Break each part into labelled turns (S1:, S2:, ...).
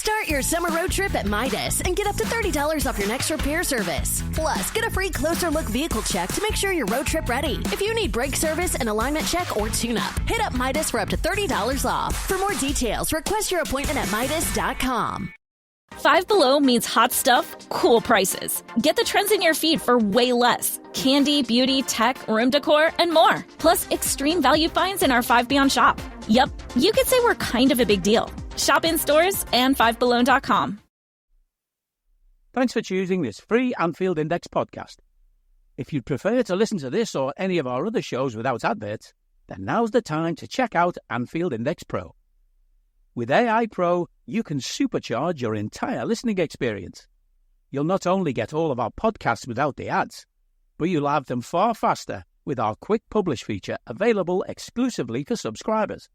S1: Start your summer road trip at Midas and get up to $30 off your next repair service. Plus, get a free closer look vehicle check to make sure you're road trip ready. If you need brake service, an alignment check, or tune-up, hit up Midas for up to $30 off. For more details, request your appointment at Midas.com.
S2: Five Below means hot stuff, cool prices. Get the trends in your feed for way less. Candy, beauty, tech, room decor, and more. Plus, extreme value finds in our 5 Beyond shop. Yup, you could say we're kind of a big deal. Shop in stores and fivebelow.com.
S3: Thanks for choosing this free Anfield Index podcast. If you'd prefer to listen to this or any of our other shows without adverts, then now's the time to check out Anfield Index Pro. With AI Pro, you can supercharge your entire listening experience. You'll not only get all of our podcasts without the ads, but you'll have them far faster with our Quick Publish feature available exclusively for subscribers.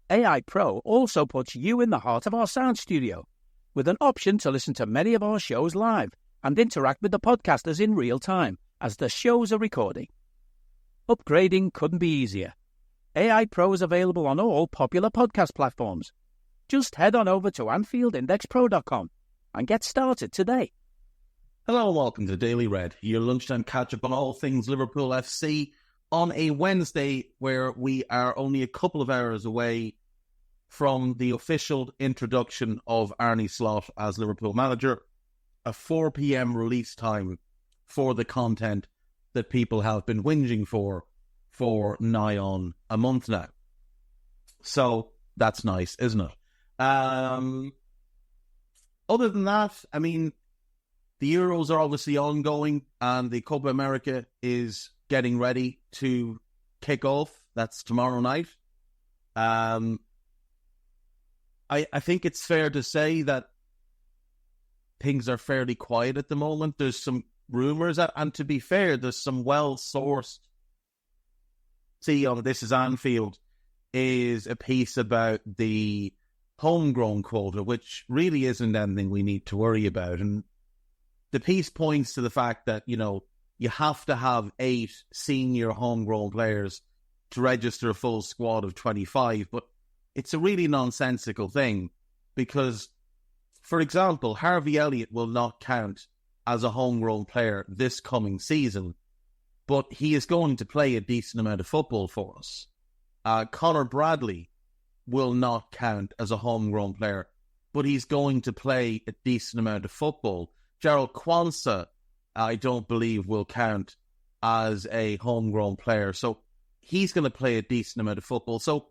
S3: AI Pro also puts you in the heart of our sound studio, with an option to listen to many of our shows live and interact with the podcasters in real time as the shows are recording. Upgrading couldn't be easier. AI Pro is available on all popular podcast platforms. Just head on over to AnfieldIndexPro.com and get started today.
S4: Hello and welcome to Daily Red, your lunchtime catch-up on all things Liverpool FC on a Wednesday where we are only a couple of hours away from the official introduction of Arne Slot as Liverpool manager, a 4 p.m. release time for the content that people have been whinging for nigh on a month now. So that's nice, isn't it? Other than that, I mean, the Euros are obviously ongoing and the Copa America is getting ready to kick off. That's tomorrow night. I think it's fair to say that things are fairly quiet at the moment. There's some rumours, and to be fair, there's some well-sourced. See on This Is Anfield is a piece about the homegrown quota, which really isn't anything we need to worry about. And the piece points to the fact that, you know, you have to have 8 senior homegrown players to register a full squad of 25. But it's a really nonsensical thing because, for example, Harvey Elliott will not count as a homegrown player this coming season, but he is going to play a decent amount of football for us. Conor Bradley will not count as a homegrown player, but he's going to play a decent amount of football. Gerald Kwanzaa, I don't believe, will count as a homegrown player, so he's going to play a decent amount of football. So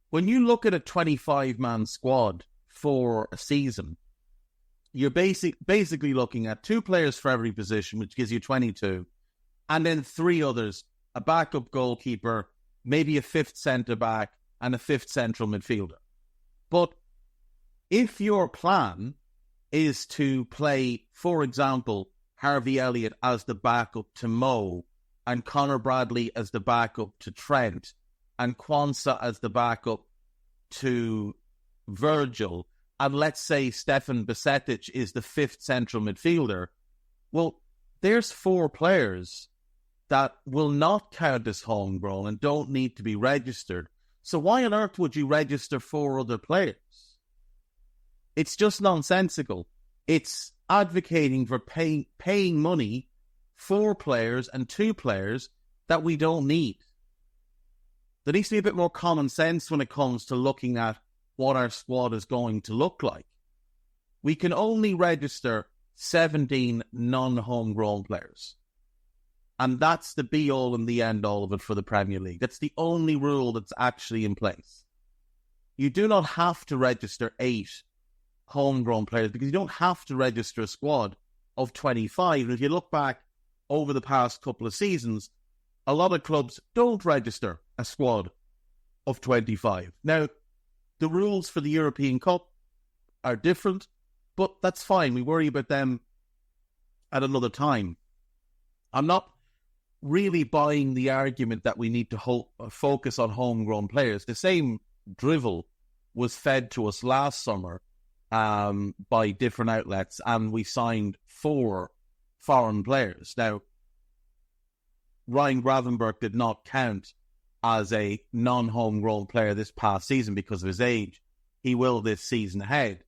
S4: when you look at a 25-man squad for a season, you're basically looking at 2 players for every position, which gives you 22, and then 3 others, a backup goalkeeper, maybe a 5th centre-back, and a 5th central midfielder. But if your plan is to play, for example, Harvey Elliott as the backup to Mo, and Conor Bradley as the backup to Trent, and Kwanzaa as the backup to Virgil, and let's say Stefan Bajcetic is the 5th central midfielder, well, there's 4 players that will not count as homegrown and don't need to be registered. So why on earth would you register 4 other players? It's just nonsensical. It's advocating for paying money for players and 2 players that we don't need. There needs to be a bit more common sense when it comes to looking at what our squad is going to look like. We can only register 17 non-homegrown players. And that's the be-all and the end-all of it for the Premier League. That's the only rule that's actually in place. You do not have to register 8 homegrown players because you don't have to register a squad of 25. And if you look back over the past couple of seasons, a lot of clubs don't register a squad of 25. Now, the rules for the European Cup are different, but that's fine. We worry about them at another time. I'm not really buying the argument that we need to focus on homegrown players. The same drivel was fed to us last summer by different outlets, and we signed 4 foreign players. Now, Ryan Gravenberch did not count as a non-homegrown player this past season because of his age. He will this season ahead.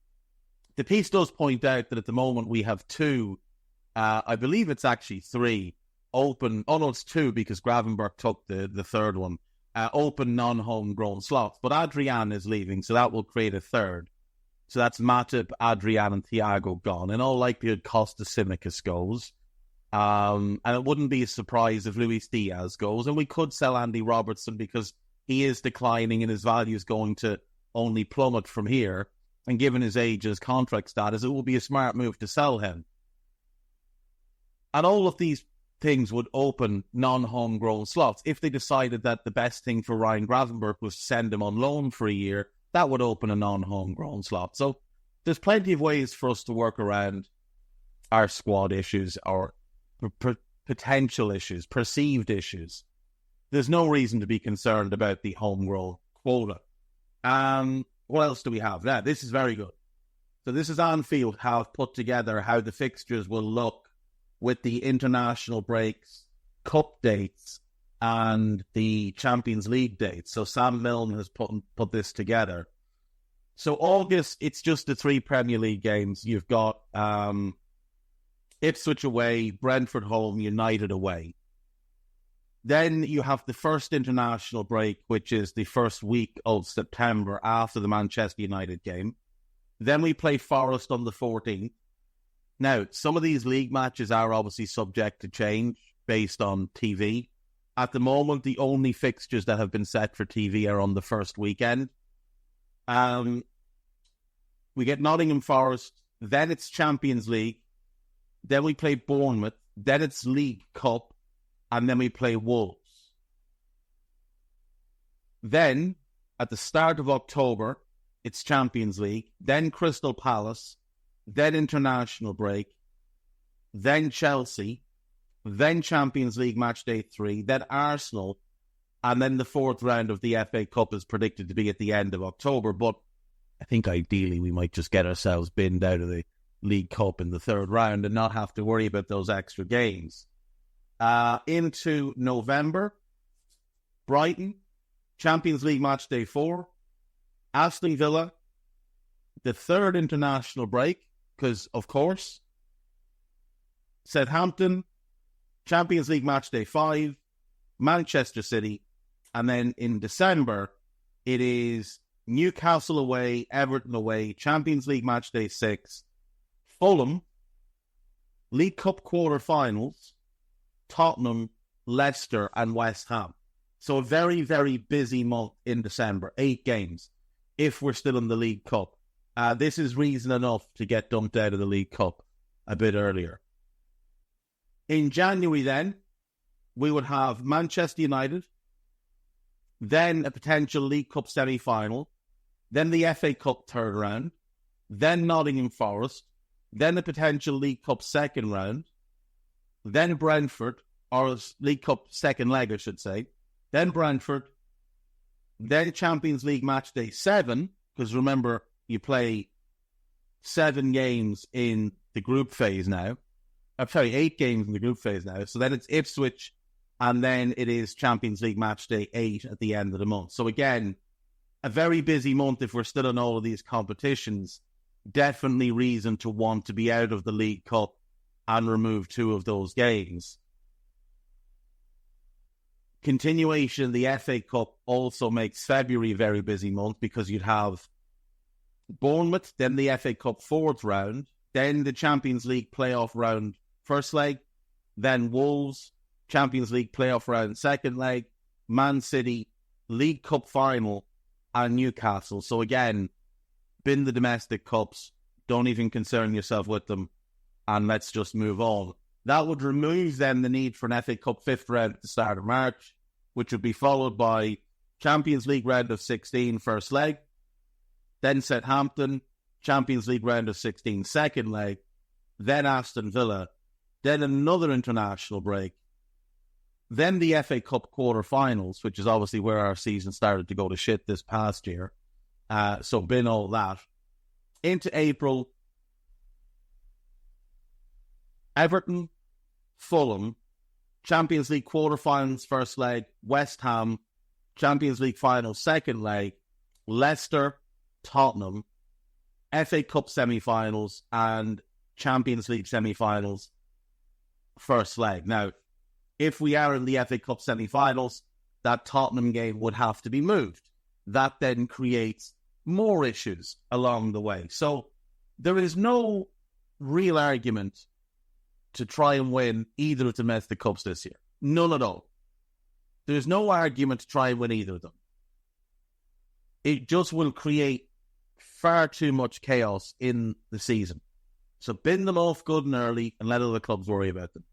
S4: The piece does point out that at the moment we have two, I believe it's actually three, open, oh no, it's two because Gravenberch took the third one, open non-homegrown slots. But Adrian is leaving, so that will create a third. So that's Matip, Adrian, and Thiago gone. In all likelihood, Costa Simicas goes. And it wouldn't be a surprise if Luis Diaz goes. And we could sell Andy Robertson because he is declining and his value is going to only plummet from here. And given his age and his contract status, it would be a smart move to sell him. And all of these things would open non-homegrown slots. If they decided that the best thing for Ryan Gravenberch was to send him on loan for a year, that would open a non-homegrown slot. So there's plenty of ways for us to work around our squad issues or potential issues, perceived issues. There's no reason to be concerned about the homegrown quota. What else do we have? Now, this is very good. So this is Anfield have put together how the fixtures will look with the international breaks, cup dates, and the Champions League dates. So Sam Milne has put this together. So August, it's just the 3 Premier League games. You've got Ipswich away, Brentford home, United away. Then you have the first international break, which is the first week of September after the Manchester United game. Then we play Forest on the 14th. Now, some of these league matches are obviously subject to change based on TV. At the moment, the only fixtures that have been set for TV are on the first weekend. We get Nottingham Forest, then it's Champions League, then we play Bournemouth, then it's League Cup, and then we play Wolves. Then, at the start of October, it's Champions League, then Crystal Palace, then international break, then Chelsea, then Champions League match day 3, then Arsenal, and then the 4th round of the FA Cup is predicted to be at the end of October. But I think ideally we might just get ourselves binned out of the League Cup in the 3rd round and not have to worry about those extra games. Into November, Brighton, Champions League match day 4, Aston Villa, the 3rd international break, because of course, Southampton, Champions League match day 5, Manchester City, and then in December, it is Newcastle away, Everton away, Champions League match day 6, Fulham, League Cup quarter-finals, Tottenham, Leicester, and West Ham. So a very, very busy month in December, 8 games, if we're still in the League Cup. This is reason enough to get dumped out of the League Cup a bit earlier. In January then, we would have Manchester United, then a potential League Cup semi-final, then the FA Cup 3rd round, then Nottingham Forest, then a potential League Cup 2nd round, then Brentford, or League Cup 2nd leg, I should say, then Brentford, then Champions League match day 7, because remember, you play 7 games in the group phase now. I'm sorry, 8 games in the group phase now. So then it's Ipswich, and then it is Champions League match day 8 at the end of the month. So again, a very busy month if we're still in all of these competitions. Definitely reason to want to be out of the League Cup and remove 2 of those games. Continuation in the FA Cup also makes February a very busy month because you'd have Bournemouth, then the FA Cup 4th round, then the Champions League playoff round 1st leg, then Wolves, Champions League playoff round 2nd leg, Man City, League Cup final, and Newcastle. So again, bin the domestic cups, don't even concern yourself with them, and let's just move on. That would remove then the need for an FA Cup 5th round at the start of March, which would be followed by Champions League round of 16 1st leg, then Southampton, Champions League round of 16 2nd leg, then Aston Villa, then another international break, then the FA Cup quarter-finals, which is obviously where our season started to go to shit this past year. So bin all that. Into April, Everton, Fulham, Champions League quarter-finals 1st leg, West Ham, Champions League final 2nd leg, Leicester, Tottenham, FA Cup semi-finals and Champions League semi-finals first leg. Now, if we are in the FA Cup semi-finals, that Tottenham game would have to be moved. That then creates more issues along the way. So there is no real argument to try and win either of the domestic cups this year. None at all. There's no argument to try and win either of them. It just will create far too much chaos in the season. So bin them off good and early and let other clubs worry about them.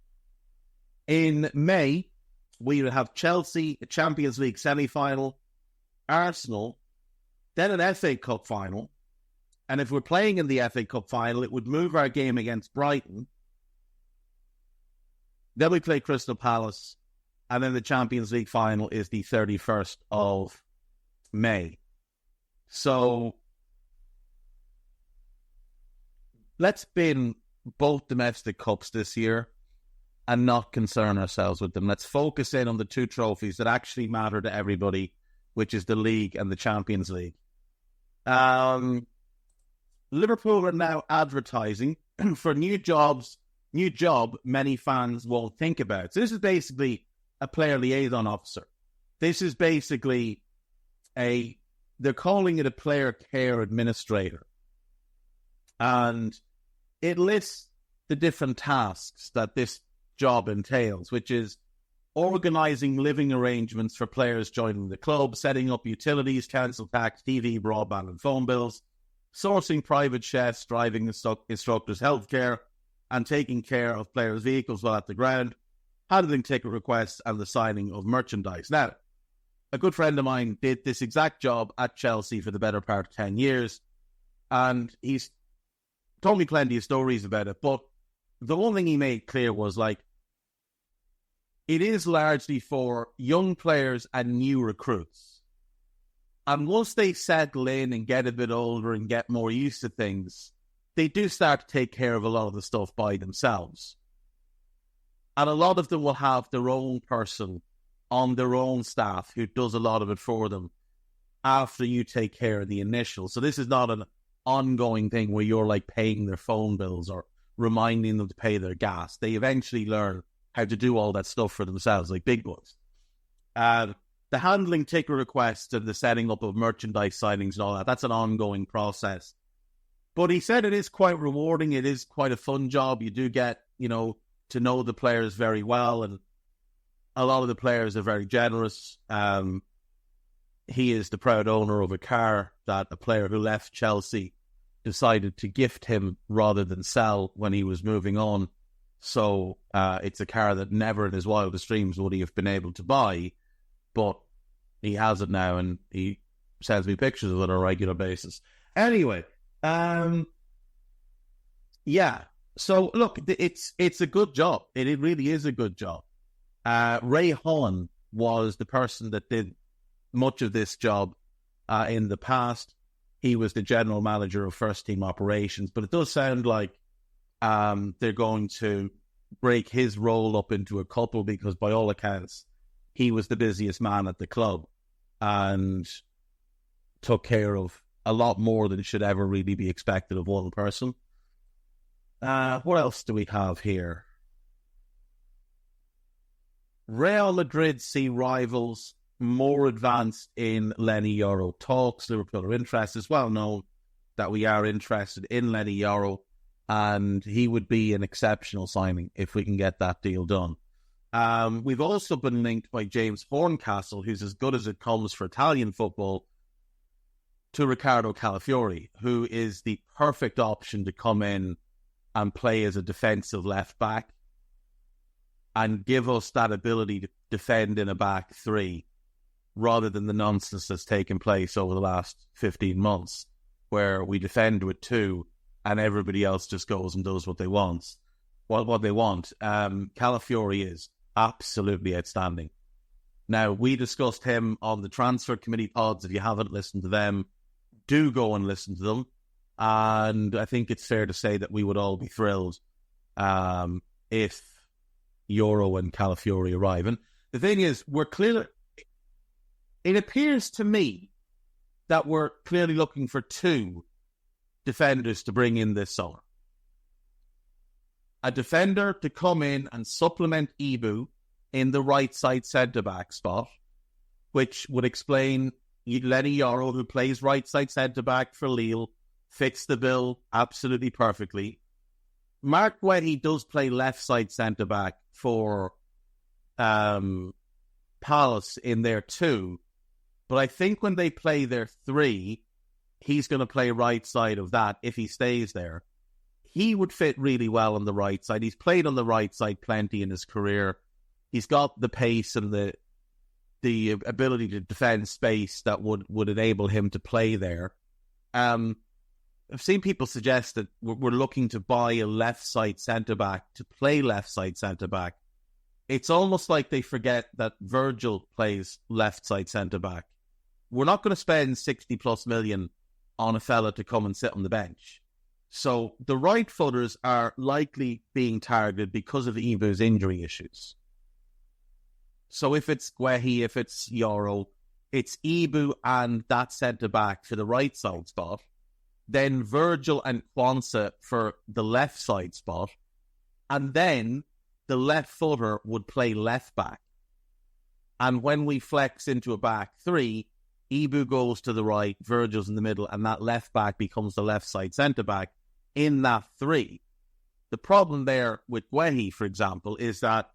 S4: In May, we will have Chelsea, a Champions League semi-final, Arsenal, then an FA Cup final. And if we're playing in the FA Cup final, it would move our game against Brighton. Then we play Crystal Palace. And then the Champions League final is the 31st of May. So let's bin both domestic cups this year and not concern ourselves with them. Let's focus in on the two trophies that actually matter to everybody, which is the league and the Champions League. Liverpool are now advertising for new job many fans won't think about. So this is basically a player liaison officer. This is basically they're calling it a player care administrator. And it lists the different tasks that this job entails, which is organising living arrangements for players joining the club, setting up utilities, council tax, TV, broadband and phone bills, sourcing private chefs, driving instructors' healthcare, and taking care of players' vehicles while at the ground, handling ticket requests and the signing of merchandise. Now, a good friend of mine did this exact job at Chelsea for the better part of 10 years, and he's told me plenty of stories about it, but the one thing he made clear was, like, it is largely for young players and new recruits. And once they settle in and get a bit older and get more used to things, they do start to take care of a lot of the stuff by themselves. And a lot of them will have their own person on their own staff who does a lot of it for them after you take care of the initial. So this is not an ongoing thing where you're like paying their phone bills or reminding them to pay their gas. They eventually learn how to do all that stuff for themselves, like big boys. The handling ticket requests and the setting up of merchandise signings and all that, that's an ongoing process. But he said it is quite rewarding. It is quite a fun job. You do get, to know the players very well, and a lot of the players are very generous. He is the proud owner of a car that a player who left Chelsea decided to gift him rather than sell when he was moving on. So it's a car that never in his wildest dreams would he have been able to buy, but he has it now, and he sends me pictures of it on a regular basis. Anyway, yeah. So look, it's a good job. It really is a good job. Ray Holland was the person that did much of this job in the past. He was the general manager of first team operations, but it does sound like they're going to break his role up into a couple, because by all accounts, he was the busiest man at the club and took care of a lot more than should ever really be expected of one person. What else do we have here? Real Madrid see rivals more advanced in Lenny Yoro talks. Liverpool are interested. It's well known that we are interested in Lenny Yoro, and he would be an exceptional signing if we can get that deal done. We've also been linked by James Horncastle, who's as good as it comes for Italian football, to Riccardo Calafiori, who is the perfect option to come in and play as a defensive left back and give us that ability to defend in a back three, rather than the nonsense that's taken place over the last 15 months, where we defend with two and everybody else just goes and does what they want. What they want. Calafiori is absolutely outstanding. Now, we discussed him on the transfer committee pods. If you haven't listened to them, do go and listen to them. And I think it's fair to say that we would all be thrilled if Yoro and Calafiori arrive. And the thing is, it appears to me that we're clearly looking for two defenders to bring in this summer. A defender to come in and supplement Ibu in the right side centre-back spot, which would explain Lenny Yoro, who plays right side centre-back for Lille, fits the bill absolutely perfectly. Mark Guehi does play left side centre-back for Palace in there too, but I think when they play their 3, he's going to play right side of that if he stays there. He would fit really well on the right side. He's played on the right side plenty in his career. He's got the pace and the ability to defend space that would enable him to play there. I've seen people suggest that we're looking to buy a left side centre-back to play left side centre-back. It's almost like they forget that Virgil plays left side centre-back. We're not going to spend 60 plus million on a fella to come and sit on the bench. So the right footers are likely being targeted because of Ibu's injury issues. So if it's Guehi, if it's Yoro, it's Ibu and that centre-back for the right side spot, then Virgil and Kwanzaa for the left side spot, and then the left footer would play left back. And when we flex into a back 3, Ibu goes to the right, Virgil's in the middle, and that left back becomes the left side centre-back in that 3. The problem there with Guehi, for example, is that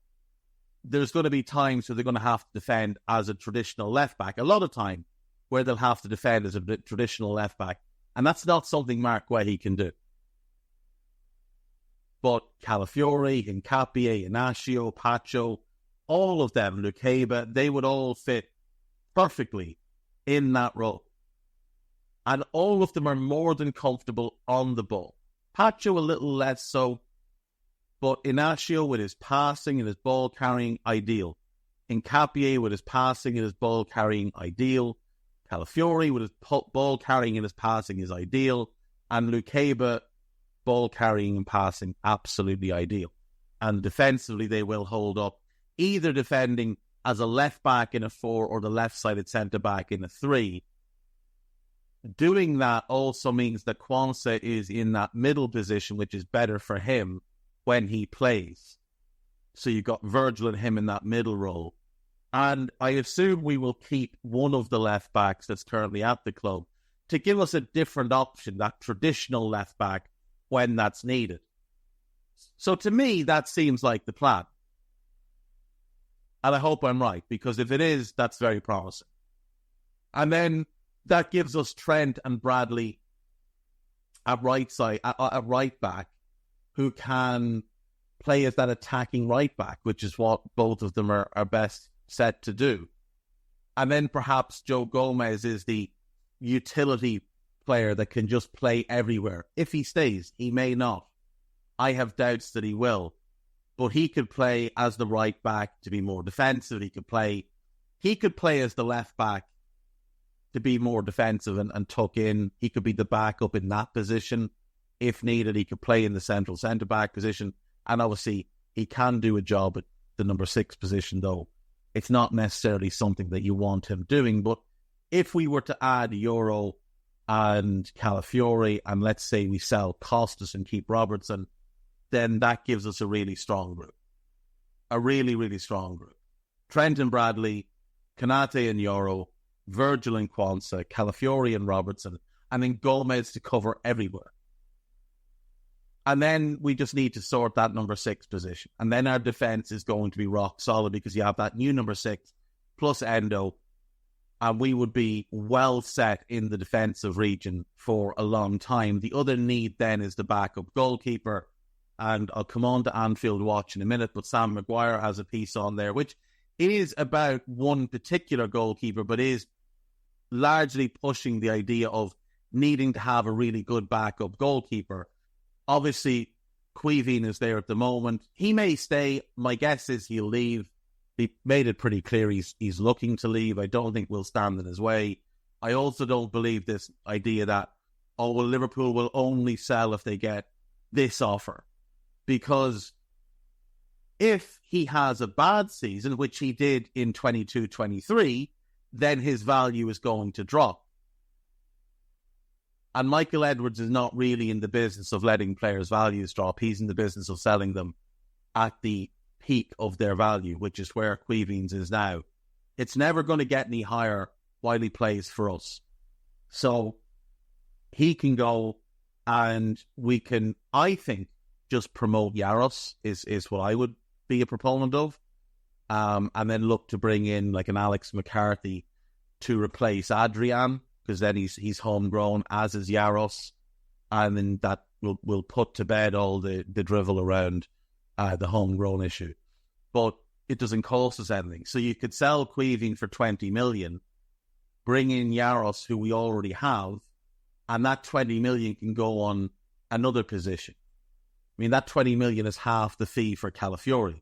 S4: there's going to be times where they're going to have to defend as a traditional left back. A lot of time where they'll have to defend as a traditional left back. And that's not something Mark Guehi can do. But Calafiori, Hincapié, Inacio, Pacho, all of them, Lukeba, they would all fit perfectly in that role. And all of them are more than comfortable on the ball. Pacho a little less so, but Inacio with his passing and his ball carrying, ideal. Hincapié with his passing and his ball carrying, ideal. Calafiori with his ball carrying and his passing is ideal. And Lukeba, ball carrying and passing, absolutely ideal. And defensively, they will hold up, either defending as a left back in a 4 or the left-sided centre-back in a 3. Doing that also means that Kwanzaa is in that middle position, which is better for him when he plays. So you've got Virgil and him in that middle role. And I assume we will keep one of the left backs that's currently at the club to give us a different option, that traditional left back, when that's needed. So to me, that seems like the plan. And I hope I'm right, because if it is, that's very promising. And then that gives us Trent and Bradley at right side, at right back, who can play as that attacking right back, which is what both of them are best set to do. And then perhaps Joe Gomez is the utility player that can just play everywhere. If he stays, he may not. I have doubts that he will. But he could play as the right back to be more defensive. He could play as the left back to be more defensive and tuck in. He could be the backup in that position. If needed, he could play in the central centre-back position. And obviously, he can do a job at the number 6 position, though. It's not necessarily something that you want him doing. But if we were to add Euro and Calafiori, and let's say we sell Costas and keep Robertson, then that gives us a really strong group. A really, really strong group. Trent and Bradley, Konate and Euro, Virgil and Kwanzaa, Calafiori and Robertson, and then Gomez to cover everywhere. And then we just need to sort that number 6 position. And then our defence is going to be rock solid because you have that new number 6 plus Endo. And we would be well set in the defensive region for a long time. The other need then is the backup goalkeeper. And I'll come on to Anfield Watch in a minute, but Sam Maguire has a piece on there, which is about one particular goalkeeper, but is largely pushing the idea of needing to have a really good backup goalkeeper. Obviously, Quivin is there at the moment. He may stay. My guess is he'll leave. He made it pretty clear he's looking to leave. I don't think we'll stand in his way. I also don't believe this idea that, Liverpool will only sell if they get this offer. Because if he has a bad season, which he did in 22-23, then his value is going to drop. And Michael Edwards is not really in the business of letting players' values drop. He's in the business of selling them at the peak of their value, which is where Queevings is now. It's never going to get any higher while he plays for us. So he can go, and we can, I think, just promote Yaros is what I would be a proponent of. And then look to bring in like an Alex McCarthy to replace Adrian, because then he's homegrown, as is Yaros. And then that will put to bed all the drivel around the homegrown issue. But it doesn't cost us anything. So you could sell Queeving for 20 million, bring in Yaros, who we already have, and that 20 million can go on another position. I mean, that 20 million is half the fee for Calafiori.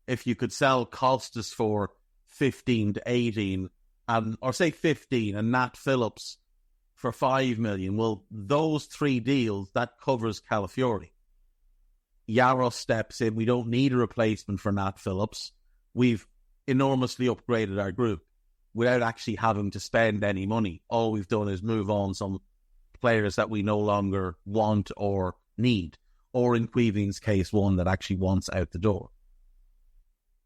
S4: If you could sell Costas for 15 to 18, or say 15, and Nat Phillips for 5 million, well, those three deals, that covers Calafiori. Yaros steps in. We don't need a replacement for Nat Phillips. We've enormously upgraded our group without actually having to spend any money. All we've done is move on some players that we no longer want or need, or in Queeving's case, one that actually wants out the door.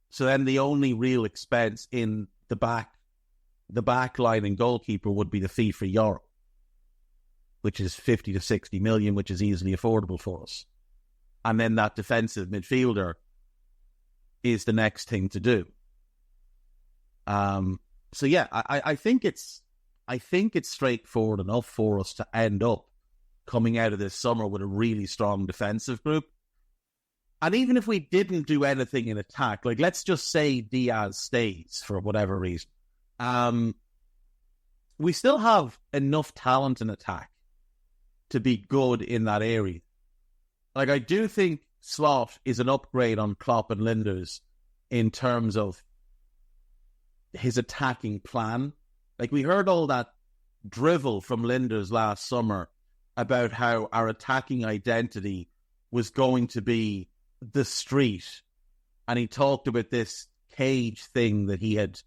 S4: So then the only real expense in the back line and goalkeeper would be the fee for Euro, which is 50 to 60 million, which is easily affordable for us. And then that defensive midfielder is the next thing to do. So yeah, I think it's straightforward enough for us to end up coming out of this summer with a really strong defensive group. And even if we didn't do anything in attack, like let's just say Diaz stays for whatever reason, we still have enough talent in attack to be good in that area. Like, I do think Slot is an upgrade on Klopp and Linders in terms of his attacking plan. Like, we heard all that drivel from Linders last summer about how our attacking identity was going to be the street. And he talked about this cage thing that he had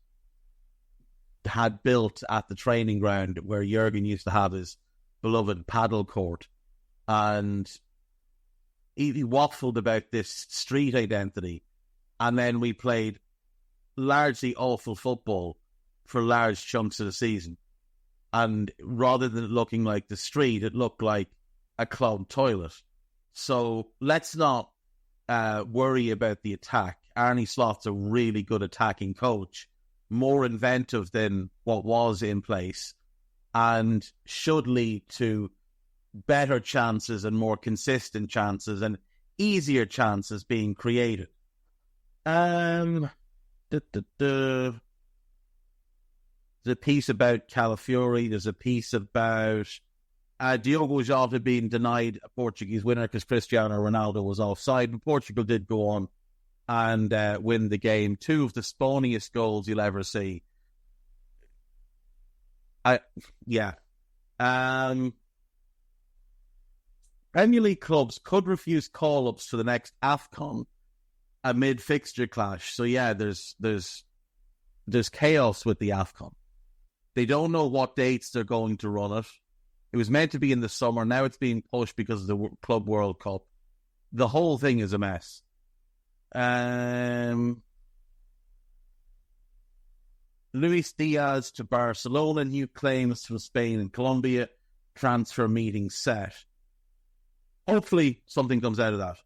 S4: built at the training ground where Jurgen used to have his beloved paddle court. And he waffled about this street identity. And then we played largely awful football for large chunks of the season. And rather than it looking like the street, it looked like a clogged toilet. So let's not worry about the attack. Arne Slot's a really good attacking coach, more inventive than what was in place, and should lead to better chances and more consistent chances and easier chances being created. There's a piece about Calafiori. There's a piece about Diogo Jota being denied a Portuguese winner because Cristiano Ronaldo was offside. But Portugal did go on and win the game. Two of the spawniest goals you'll ever see. Premier League clubs could refuse call-ups for the next AFCON amid fixture clash. So yeah, there's chaos with the AFCON. They don't know what dates they're going to run it. It was meant to be in the summer. Now it's being pushed because of the Club World Cup. The whole thing is a mess. Luis Diaz to Barcelona. New claims from Spain and Colombia. Transfer meeting set. Hopefully something comes out of that.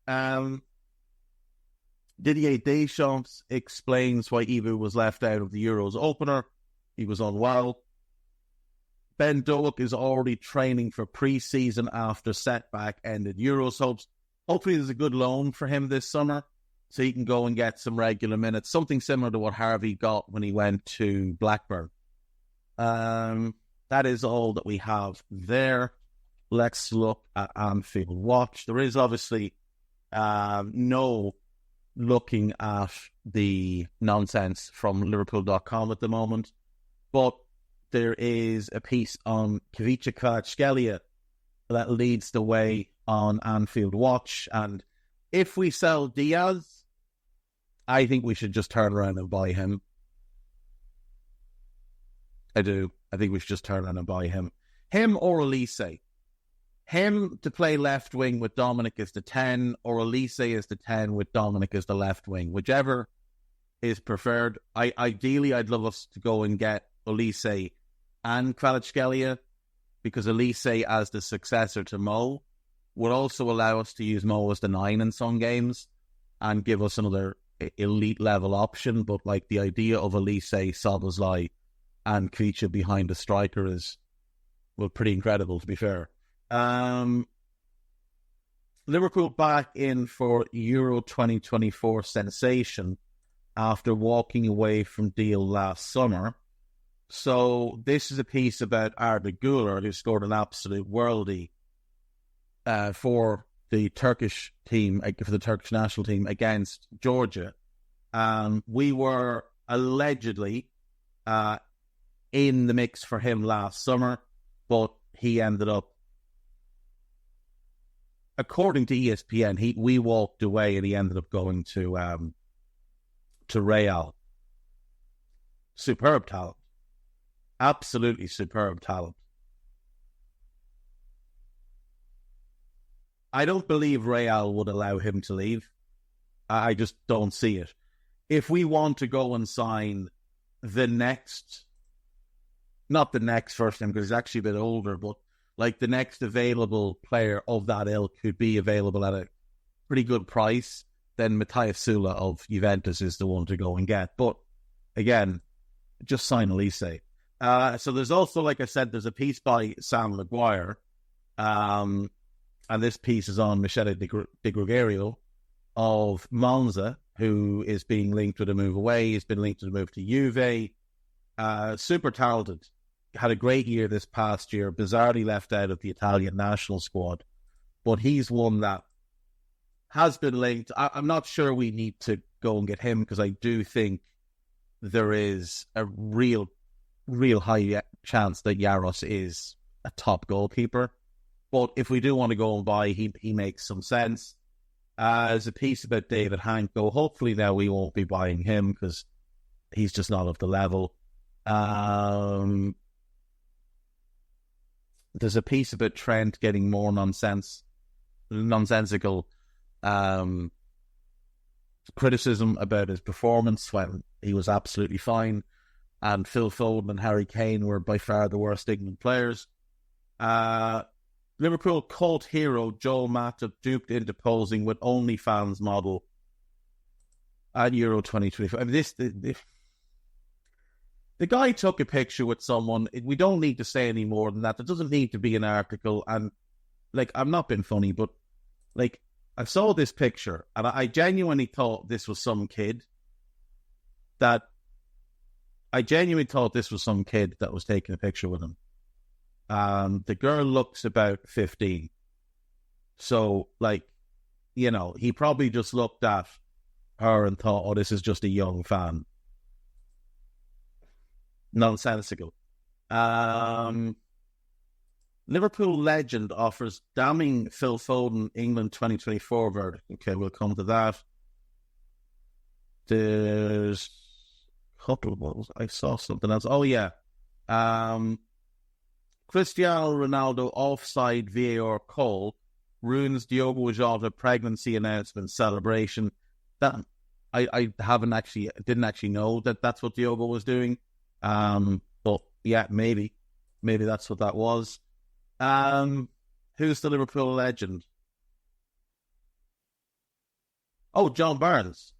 S4: Didier Deschamps explains why Ibu was left out of the Euros opener. He was unwell. Ben Doak is already training for pre-season after setback ended Euros hopes. Hopefully there's a good loan for him this summer so he can go and get some regular minutes. Something similar to what Harvey got when he went to Blackburn. That is all that we have there. Let's look at Anfield Watch. There is obviously no looking at the nonsense from Liverpool.com at the moment, but there is a piece on Kavica Kvaratskhelia that leads the way on Anfield Watch. And if we sell Diaz, I think we should just turn around and buy him. I do. I think we should just turn around and buy him. Him or Elise. Him to play left wing with Dominic as the 10, or Elise as the 10 with Dominic as the left wing. Whichever is preferred. Ideally, I'd love us to go and get Elise and Kvaratskhelia, because Elise as the successor to Mo would also allow us to use Mo as the 9 in some games and give us another elite level option. But like the idea of Elise, Szoboszlai and Kvicha behind the striker is, well, pretty incredible, to be fair. Liverpool back in for Euro 2024 sensation after walking away from deal last summer. So this is a piece about Arda Güler, who scored an absolute worldie for the Turkish team, for the Turkish national team against Georgia. We were allegedly in the mix for him last summer, but he ended up, according to ESPN, we walked away and he ended up going to Real. Superb talent. Absolutely superb talent. I don't believe Real would allow him to leave. I just don't see it. If we want to go and sign the next, not the next first time, because he's actually a bit older, but like the next available player of that ilk could be available at a pretty good price, then Matthias Sula of Juventus is the one to go and get. But again, just sign Elise. So there's also, like I said, there's a piece by Sam Maguire, and this piece is on Michele Di Gregorio of Monza, who is being linked with a move away. He's been linked to the move to Juve. Super talented. Had a great year this past year. Bizarrely left out of the Italian national squad. But he's one that has been linked. I'm not sure we need to go and get him, because I do think there is a real high chance that Jaros is a top goalkeeper. But if we do want to go and buy, he makes some sense. There's a piece about David Hanko. Hopefully now we won't be buying him, because he's just not of the level. There's a piece about Trent getting more nonsensical criticism about his performance when he was absolutely fine. And Phil Foden and Harry Kane were by far the worst England players. Liverpool cult hero Joel Matip duped into posing with OnlyFans model at Euro 2024. I mean, the guy took a picture with someone. We don't need to say any more than that. There doesn't need to be an article. And, like, I'm not being funny, but, like, I saw this picture and I genuinely thought this was some kid that was taking a picture with him. The girl looks about 15. So, like, you know, he probably just looked at her and thought, oh, this is just a young fan. Nonsensical. Liverpool legend offers damning Phil Foden England 2024 verdict. Okay, we'll come to that. There's a couple of ones. I saw something else. Oh, yeah. Cristiano Ronaldo offside VAR call ruins Diogo Jota pregnancy announcement celebration. That I didn't actually know that that's what Diogo was doing. But yeah, maybe that's what that was. Who's the Liverpool legend? Oh, John Barnes.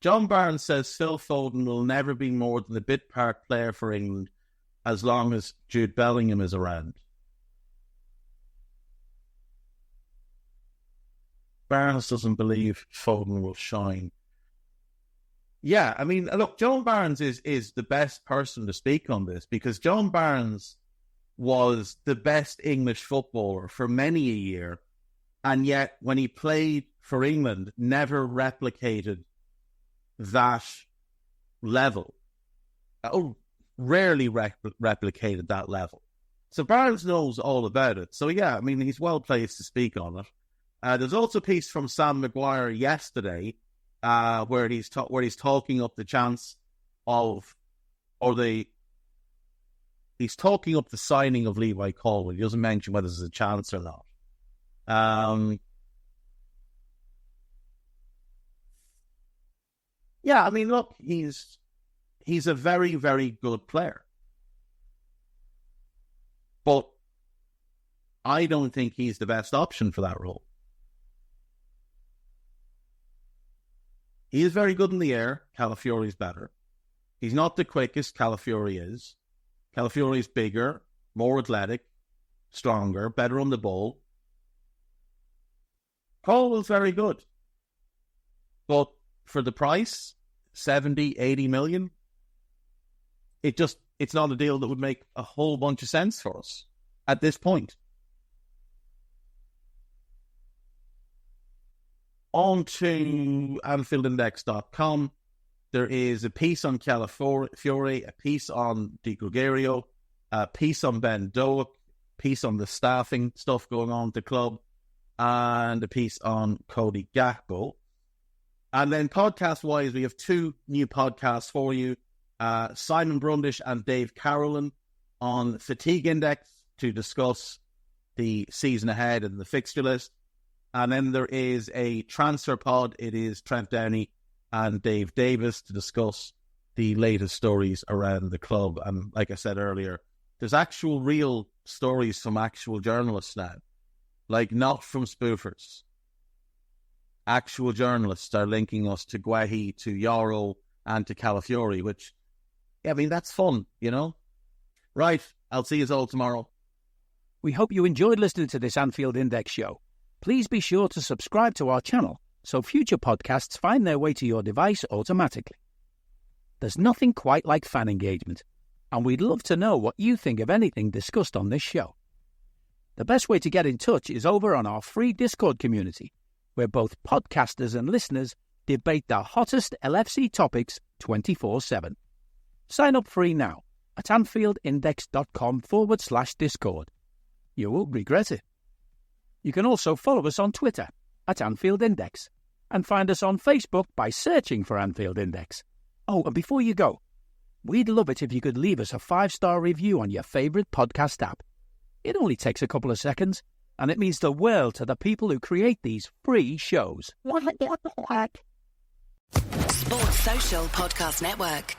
S4: John Barnes says Phil Foden will never be more than a bit part player for England as long as Jude Bellingham is around. Barnes doesn't believe Foden will shine. Yeah, I mean, look, John Barnes is the best person to speak on this, because John Barnes was the best English footballer for many a year, and yet when he played for England, never replicated that level. Rarely replicated that level. So Barnes knows all about it. So yeah, I mean, he's well placed to speak on it. There's also a piece from Sam Maguire yesterday where he's talking up the chance of, or the he's talking up the signing of Levi Colwill. He doesn't mention whether there's a chance or not. Yeah, I mean, look, he's a very, very good player. But I don't think he's the best option for that role. He is very good in the air. Calafiori's better. He's not the quickest. Calafiori is. Calafiori's bigger, more athletic, stronger, better on the ball. Colwill's very good. But for the price, 70, 80 million, it's not a deal that would make a whole bunch of sense for us at this point. On to AnfieldIndex.com. There is a piece on Calafiori, a piece on Di Gregorio, a piece on Ben Doak, a piece on the staffing stuff going on at the club, and a piece on Cody Gakpo. And then podcast-wise, we have 2 new podcasts for you. Simon Brundish and Dave Carolyn on Fatigue Index to discuss the season ahead and the fixture list. And then there is a transfer pod. It is Trent Downey and Dave Davis to discuss the latest stories around the club. And like I said earlier, there's actual real stories from actual journalists now, like not from spoofers. Actual journalists are linking us to Guehi, to Yarrow, and to Calafiori, which, I mean, that's fun, you know? Right, I'll see you all tomorrow.
S3: We hope you enjoyed listening to this Anfield Index show. Please be sure to subscribe to our channel so future podcasts find their way to your device automatically. There's nothing quite like fan engagement, and we'd love to know what you think of anything discussed on this show. The best way to get in touch is over on our free Discord community, where both podcasters and listeners debate the hottest LFC topics 24/7. Sign up free now at AnfieldIndex.com/Discord. You won't regret it. You can also follow us on Twitter at Anfield Index and find us on Facebook by searching for Anfield Index. Oh, and before you go, we'd love it if you could leave us a 5-star review on your favourite podcast app. It only takes a couple of seconds, and it means the world to the people who create these free shows.
S5: Sports Social Podcast Network.